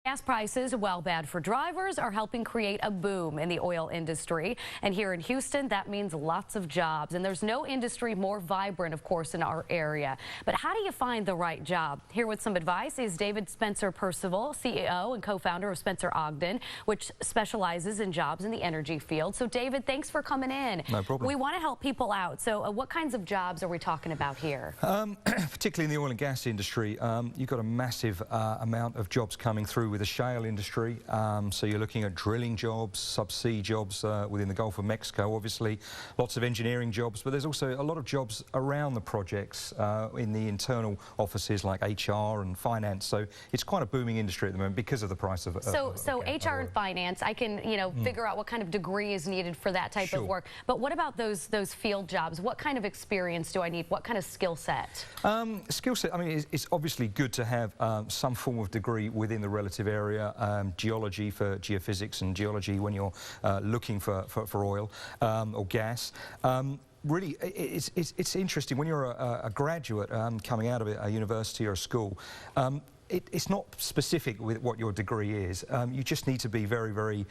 Gas prices, while bad for drivers, are helping create a boom in the oil industry. And here in Houston, that means lots of jobs. And there's no industry more vibrant, of course, in our area. But how do you find the right job? Here with some advice is David Spencer-Percival, CEO and co-founder of Spencer-Ogden, which specializes in jobs in the energy field. So, David, thanks for coming in. No problem. We want to help people out. So what kinds of jobs are we talking about here? Particularly in the oil and gas industry, you've got a massive amount of jobs coming through with the shale industry. So you're looking at drilling jobs, subsea jobs within the Gulf of Mexico, obviously. Lots of engineering jobs, but there's also a lot of jobs around the projects in the internal offices like HR and finance. So it's quite a booming industry at the moment because of the price of So HR and finance, I can, figure out what kind of degree is needed for that type of work. But what about those field jobs? What kind of experience do I need? What kind of skill set? Skill set, I mean, it's obviously good to have some form of degree within the relative area, geology for geophysics and geology when you're looking for oil or gas. Really, it's interesting when you're a graduate coming out of a university or a school. It's not specific with what your degree is. You just need to be very, very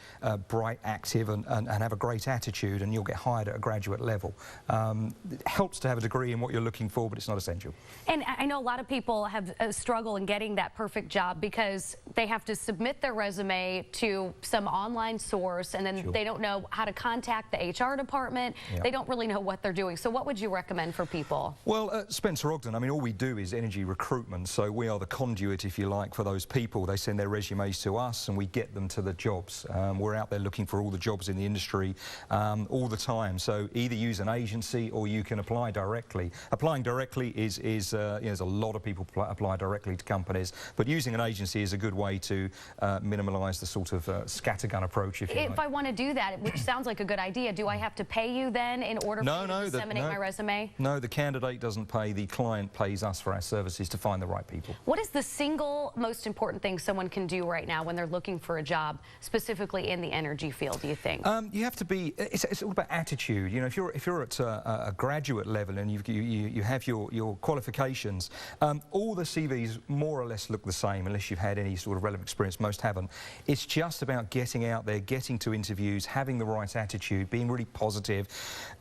bright, active and have a great attitude, and you'll get hired at a graduate level. It helps to have a degree in what you're looking for, but it's not essential. And I know a lot of people have struggle in getting that perfect job because they have to submit their resume to some online source, and then they don't know how to contact the HR department. They don't really know what they're doing. So what would you recommend for people? Well, at Spencer-Ogden, I mean, all we do is energy recruitment, so we are the conduit, if you like, for those people. They send their resumes to us and we get them to the jobs. We're out there looking for all the jobs in the industry all the time. So either use an agency or you can apply directly. Applying directly is there's a lot of people apply directly to companies, but using an agency is a good way to minimise the sort of scattergun approach, if you like. If I want to do that, which sounds like a good idea, do I have to pay you then in order for me to disseminate my resume? No, the candidate doesn't pay. The client pays us for our services to find the right people. What is the single most important thing someone can do right now when they're looking for a job, specifically in the energy field, do you think? You have to be, it's all about attitude. You know, if you're at a graduate level and you have your qualifications, all the CVs more or less look the same unless you've had any sort of relevant experience. Most haven't. It's just about getting out there, getting to interviews, having the right attitude, being really positive,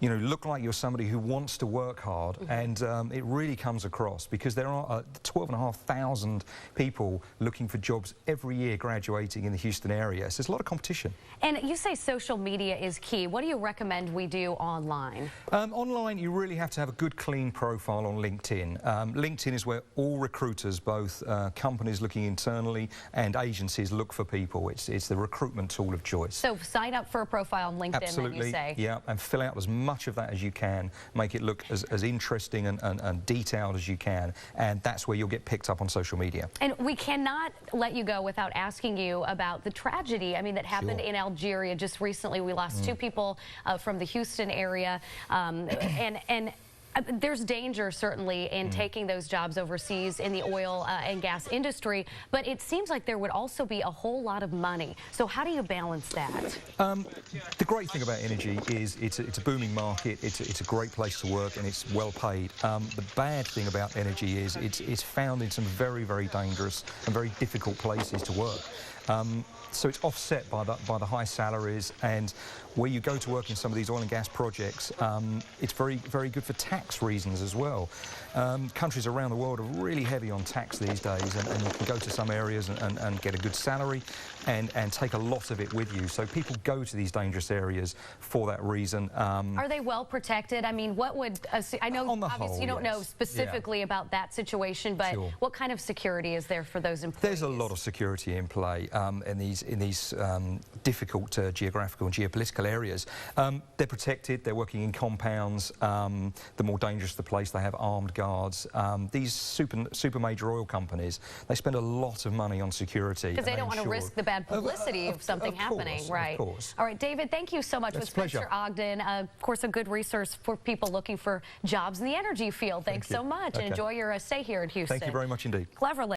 look like you're somebody who wants to work hard, and it really comes across because there are 12,500 people looking for jobs every year graduating in the Houston area. So there's a lot of competition. And you say social media is key. What do you recommend we do online? Online, you really have to have a good, clean profile on LinkedIn. LinkedIn is where all recruiters, both companies looking internally and agencies, look for people. It's the recruitment tool of choice. So sign up for a profile on LinkedIn, absolutely, then you say? Yeah, and fill out as much of that as you can. Make it look as interesting and detailed as you can. And that's where you'll get picked up on social media. And we cannot let you go without asking you about the tragedy, that happened in Algeria just recently. We lost two people from the Houston area, and there's danger certainly in taking those jobs overseas in the oil and gas industry, but it seems like there would also be a whole lot of money. So how do you balance that? The great thing about energy is it's a booming market, it's a great place to work, and it's well paid. The bad thing about energy is it's found in some very, very dangerous and very difficult places to work. So it's offset by the high salaries, and where you go to work in some of these oil and gas projects, it's very, very good for tax reasons as well. Countries around the world are really heavy on tax these days, and you can go to some areas and get a good salary and take a lot of it with you. So people go to these dangerous areas for that reason. Are they well protected? I mean, what would, I know obviously you don't know specifically about that situation, but what kind of security is there for those employees? There's a lot of security in play in these difficult geographical and geopolitical areas. They're protected, they're working in compounds. The more dangerous the place, they have armed guards. These super major oil companies, they spend a lot of money on security. Because they don't want to risk the bad publicity of something happening, right? Of course. All right, David, thank you so much. With Spencer-Ogden, of course, a good resource for people looking for jobs in the energy field. Thanks so much, and enjoy your stay here in Houston. Thank you very much indeed. Cleverly.